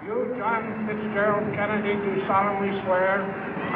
You, John Fitzgerald Kennedy, do solemnly swear.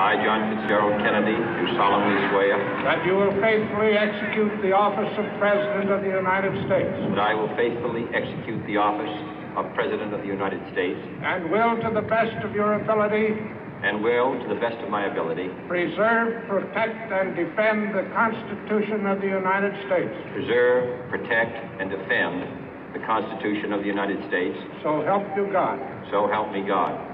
I, John Fitzgerald Kennedy, do solemnly swear. That you will faithfully execute the office of President of the United States. That I will faithfully execute the office of President of the United States. And will, to the best of your ability. And will, to the best of my ability. Preserve, protect, and defend the Constitution of the United States. Preserve, protect, and defend the Constitution of the United States. So help you God. So help me God.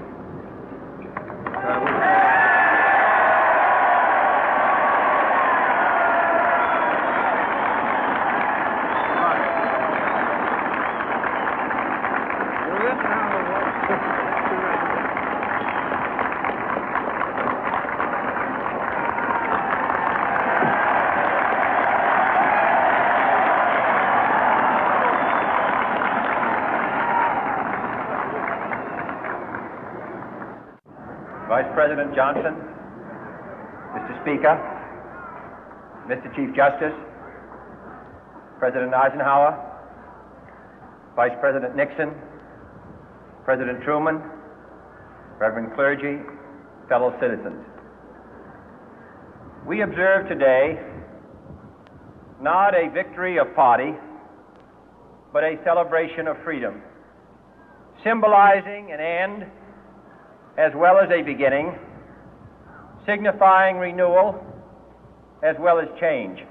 Vice President Johnson, Mr. Speaker, Mr. Chief Justice, President Eisenhower, Vice President Nixon, President Truman, Reverend clergy, fellow citizens. We observe today not a victory of party, but a celebration of freedom, symbolizing an end as well as a beginning, signifying renewal as well as change.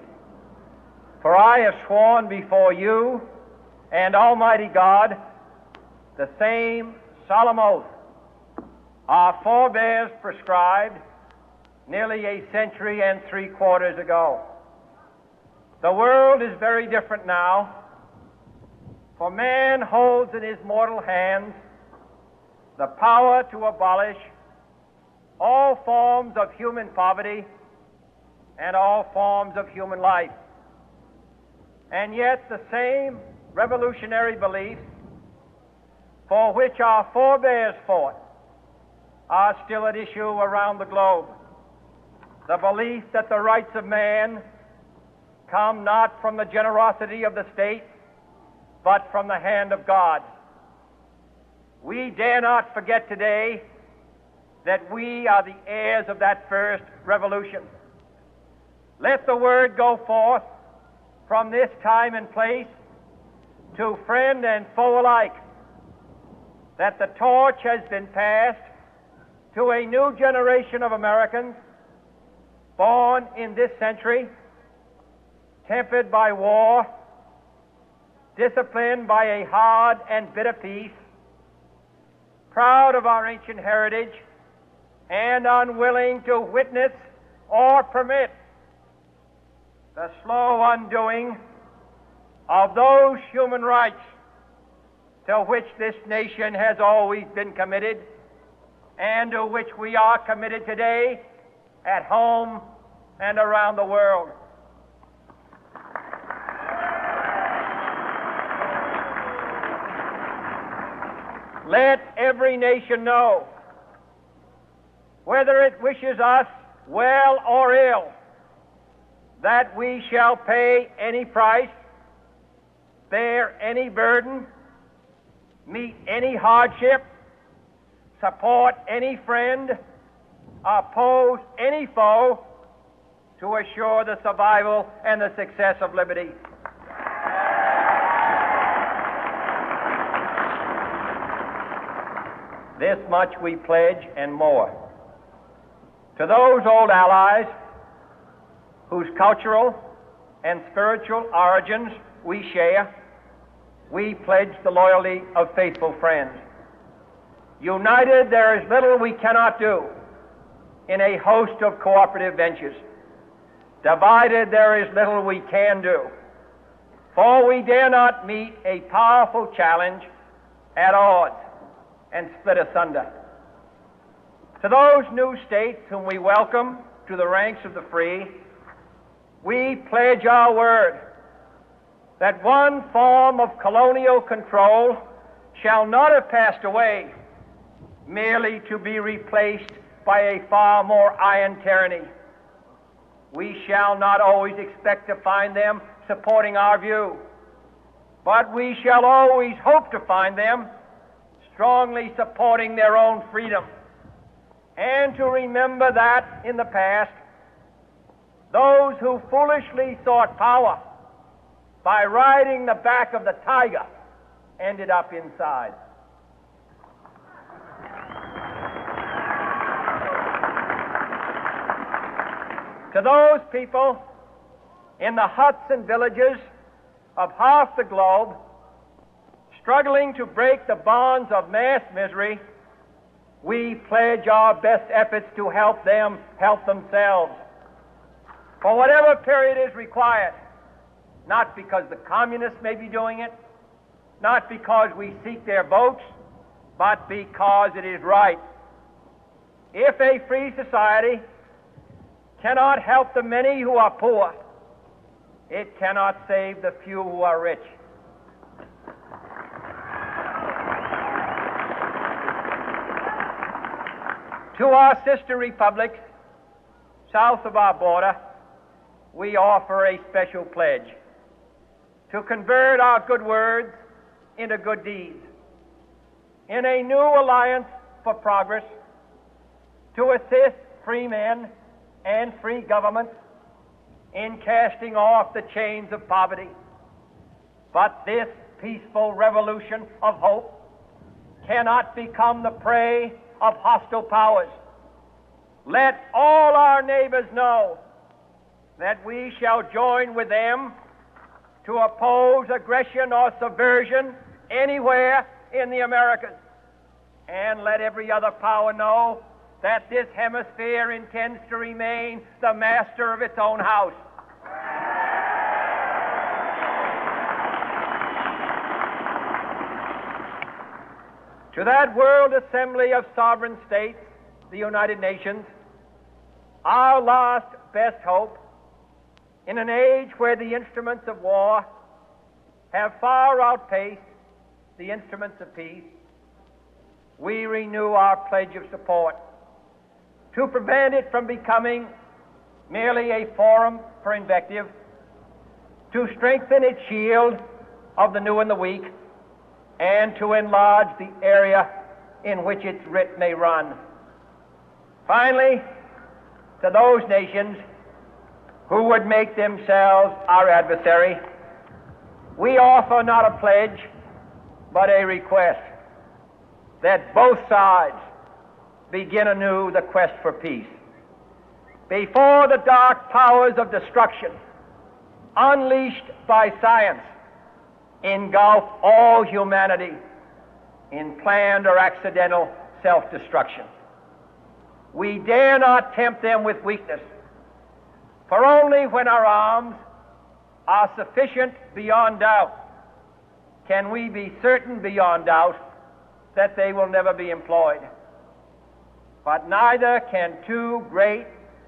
For I have sworn before you and Almighty God the same solemn oath our forebears prescribed nearly a century and 3/4 ago. The world is very different now, for man holds in his mortal hands the power to abolish all forms of human poverty and all forms of human life. And yet the same revolutionary beliefs for which our forebears fought are still at issue around the globe. The belief that the rights of man come not from the generosity of the state, but from the hand of God. We dare not forget today that we are the heirs of that first revolution. Let the word go forth from this time and place to friend and foe alike that the torch has been passed to a new generation of Americans born in this century, tempered by war, disciplined by a hard and bitter peace, proud of our ancient heritage, and unwilling to witness or permit the slow undoing of those human rights to which this nation has always been committed and to which we are committed today at home and around the world. Let every nation know, whether it wishes us well or ill, that we shall pay any price, bear any burden, meet any hardship, support any friend, oppose any foe to assure the survival and the success of liberty. This much we pledge and more. To those old allies whose cultural and spiritual origins we share, we pledge the loyalty of faithful friends. United, there is little we cannot do in a host of cooperative ventures. Divided, there is little we can do, for we dare not meet a powerful challenge at odds and split asunder. To those new states whom we welcome to the ranks of the free, we pledge our word that one form of colonial control shall not have passed away merely to be replaced by a far more iron tyranny. We shall not always expect to find them supporting our view, but we shall always hope to find them strongly supporting their own freedom, and to remember that in the past, those who foolishly sought power by riding the back of the tiger ended up inside. To those people in the huts and villages of half the globe struggling to break the bonds of mass misery, we pledge our best efforts to help them help themselves for whatever period is required, not because the communists may be doing it, not because we seek their votes, but because it is right. If a free society cannot help the many who are poor, it cannot save the few who are rich. To our sister republics south of our border, we offer a special pledge to convert our good words into good deeds, in a new alliance for progress, to assist free men and free governments in casting off the chains of poverty. But this peaceful revolution of hope cannot become the prey of hostile powers. Let all our neighbors know that we shall join with them to oppose aggression or subversion anywhere in the Americas. And let every other power know that this hemisphere intends to remain the master of its own house. To that World Assembly of Sovereign States, the United Nations, our last best hope, in an age where the instruments of war have far outpaced the instruments of peace, we renew our pledge of support to prevent it from becoming merely a forum for invective, to strengthen its shield of the new and the weak, and to enlarge the area in which its writ may run. Finally, to those nations who would make themselves our adversary, we offer not a pledge, but a request that both sides begin anew the quest for peace. Before the dark powers of destruction, unleashed by science, engulf all humanity in planned or accidental self-destruction, we dare not tempt them with weakness, for only when our arms are sufficient beyond doubt can we be certain beyond doubt that they will never be employed. But neither can two great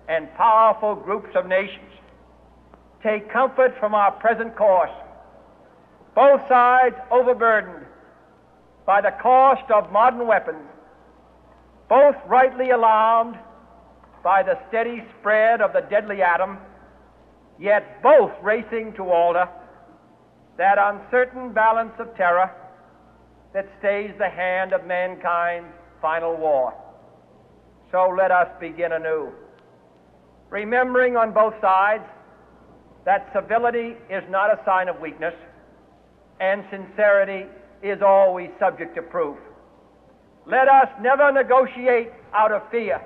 and powerful groups of nations take comfort from our present course, both sides overburdened by the cost of modern weapons, both rightly alarmed by the steady spread of the deadly atom, yet both racing to alter that uncertain balance of terror that stays the hand of mankind's final war. So let us begin anew, remembering on both sides that civility is not a sign of weakness, and sincerity is always subject to proof. Let us never negotiate out of fear,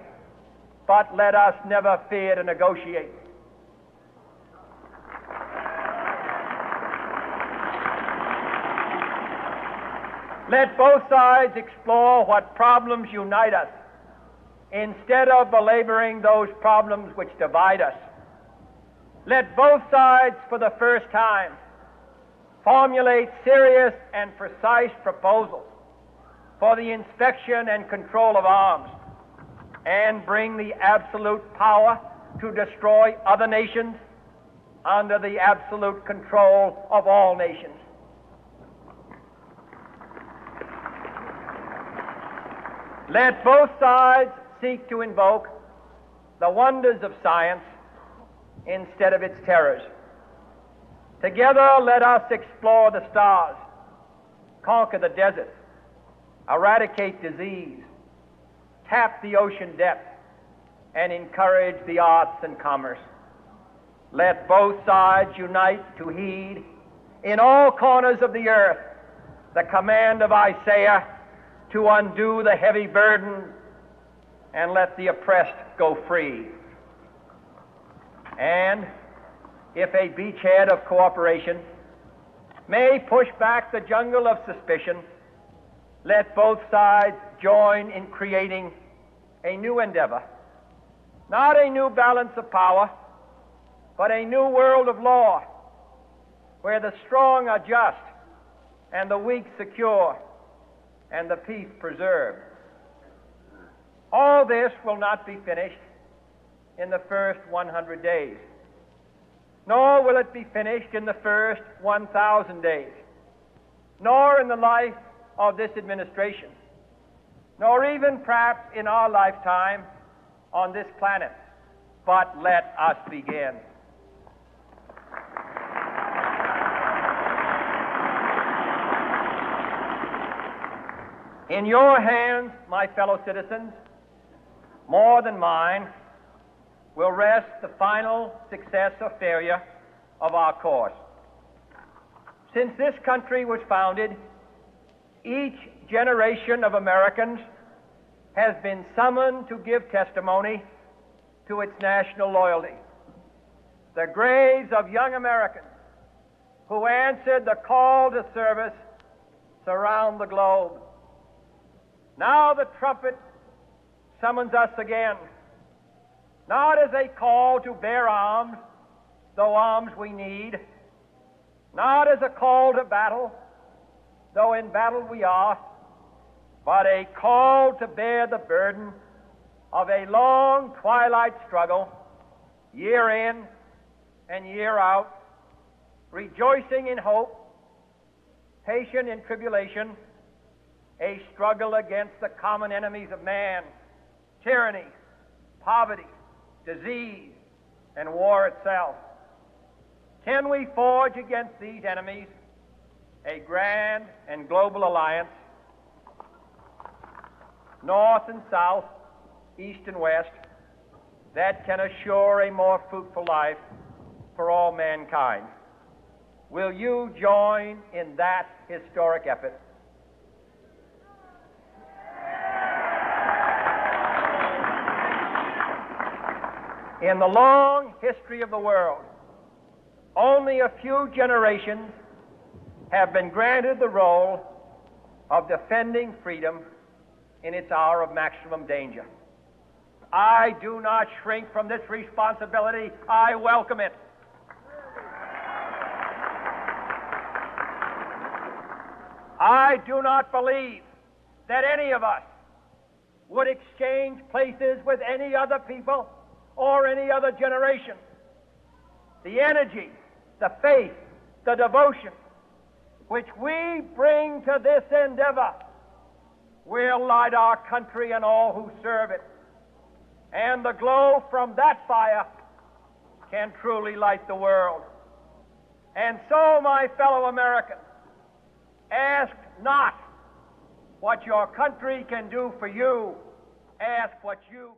but let us never fear to negotiate. Let both sides explore what problems unite us, instead of belaboring those problems which divide us. Let both sides, for the first time, formulate serious and precise proposals for the inspection and control of arms, and bring the absolute power to destroy other nations under the absolute control of all nations. Let both sides seek to invoke the wonders of science instead of its terrors. Together, let us explore the stars, conquer the deserts, eradicate disease, tap the ocean depth, and encourage the arts and commerce. Let both sides unite to heed in all corners of the earth the command of Isaiah to undo the heavy burden and let the oppressed go free. And if a beachhead of cooperation may push back the jungle of suspicion, let both sides join in creating a new endeavor, not a new balance of power, but a new world of law, where the strong are just and the weak secure and the peace preserved. All this will not be finished in the first 100 days, nor will it be finished in the first 1,000 days, nor in the life of this administration, nor even perhaps in our lifetime on this planet. But let us begin. In your hands, my fellow citizens, more than mine, will rest the final success or failure of our course. Since this country was founded, each generation of Americans has been summoned to give testimony to its national loyalty. The graves of young Americans who answered the call to service surround the globe. Now the trumpet summons us again, not as a call to bear arms, though arms we need, not as a call to battle, though in battle we are, but a call to bear the burden of a long twilight struggle, year in and year out, rejoicing in hope, patient in tribulation, a struggle against the common enemies of man, tyranny, poverty, disease, and war itself. Can we forge against these enemies a grand and global alliance, north and south, east and west, that can assure a more fruitful life for all mankind? Will you join in that historic effort? In the long history of the world, only a few generations have been granted the role of defending freedom in its hour of maximum danger. I do not shrink from this responsibility. I welcome it. I do not believe that any of us would exchange places with any other people or any other generation. The energy, the faith, the devotion which we bring to this endeavor will light our country and all who serve it. And the glow from that fire can truly light the world. And so, my fellow Americans, ask not what your country can do for you, ask what you